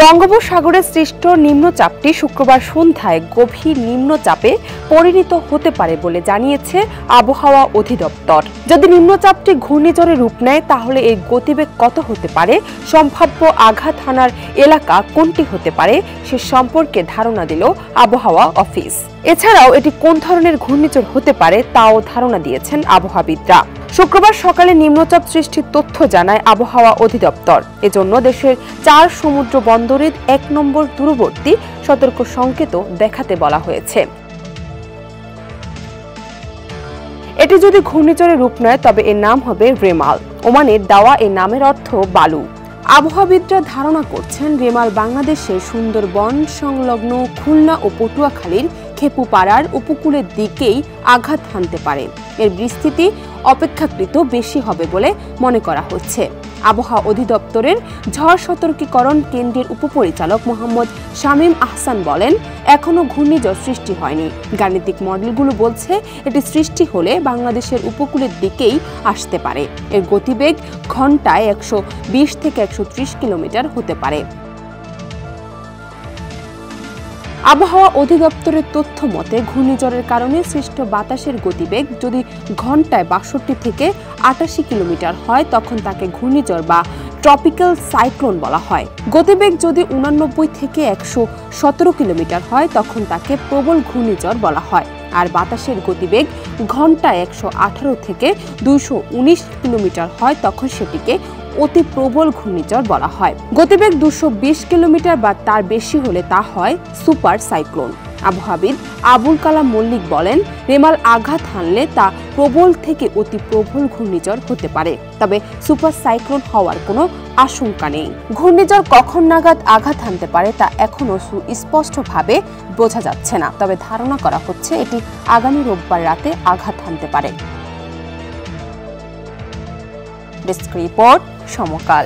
বঙ্গোপসাগরে সৃষ্ট নিম্নচাপটি শুক্রবার সন্ধ্যায় গভীর নিম্নচাপে পরিণত হতে পারে বলে জানিয়েছে আবহাওয়া অধিদপ্তর। যদি নিম্নচাপটি ঘূর্ণিঝড়ে রূপ নেয় তাহলে এর গতিবেগ কত হতে পারে, সম্ভাব্য আঘাত হানার এলাকা কোনটি হতে পারে সে সম্পর্কে ধারণা দিল আবহাওয়া অফিস। এছাড়াও এটি কোন ধরনের ঘূর্ণিঝড় হতে পারে তাও ধারণা দিয়েছেন আবহাওয়াবিদরা। শুক্রবার সকালে নিম্নচাপ সৃষ্টির তথ্য জানায় আবহাওয়া অধিদপ্তর। এজন্য দেশের 4 সমুদ্র বন্দরের 1 নম্বর দূরবর্তী সতর্ক সংকেত দেখাতে বলা হয়েছে। এটি যদি ঘূর্ণিঝড়ে রূপ নেয় তবে এর নাম হবে রেমাল। ওমানের দেওয়া এই নামের অর্থ বালু। আবহাওয়াবিদরা ধারণা করছেন রেমাল বাংলাদেশের সুন্দরবন সংলগ্ন খুলনা ও পটুয়াখালীর খেপুপাড়ার উপকূলের দিকেই আঘাত হানতে পারে। এর বিস্তৃতি অপেক্ষাকৃত বেশি হবে বলে মনে করা হচ্ছে। আবহাওয়া অধিদপ্তরের ঝড় সতর্কীকরণ কেন্দ্রের উপপরিচালক মোহাম্মদ শামীম আহসান বলেন, এখনো ঘূর্ণিঝড় সৃষ্টি হয়নি। গাণিতিক মডেলগুলো বলছে এটি সৃষ্টি হলে বাংলাদেশের উপকূলের দিকেই আসতে পারে। এর গতিবেগ ঘন্টায় 120 থেকে 130 কিলোমিটার হতে পারে। আবহাওয়া অধিদপ্তরের তথ্য মতে ঘূর্ণিঝড়ের কারণে সৃষ্ট বাতাসের গতিবেগ যদি ঘন্টায় 62 থেকে 88 কিলোমিটার হয় তখন তাকে ঘূর্ণিঝড় বা ট্রপিক্যাল সাইক্লোন বলা হয়। গতিবেগ যদি 89 থেকে 117 কিলোমিটার হয় তখন তাকে প্রবল ঘূর্ণিঝড় বলা হয়। আর বাতাসের গতিবেগ ঘন্টায় 118 থেকে 219 কিলোমিটার হয় তখন সেটিকে অতি প্রবল ঘূর্ণিঝড় বলা হয়। গতিবেগ 220 কিলোমিটার বা তার বেশি হলে তা হয় সুপার সাইক্লোন। আবহাওয়াবিদ আবুল কালাম মল্লিক বলেন, রেমাল আঘাত হানলে তা প্রবল থেকে অতি প্রবল ঘূর্ণিঝড় হতে পারে, তবে সুপার সাইক্লোন হওয়ার কোনো আশঙ্কা নেই। ঘূর্ণিঝড় কখন নাগাদ আঘাত হানতে পারে তা এখনো সুস্পষ্টভাবে বোঝা যাচ্ছে না, তবে ধারণা করা হচ্ছে এটি আগামী রোববার রাতে আঘাত হানতে পারে। ডেস্ক রিপোর্ট, সমকাল।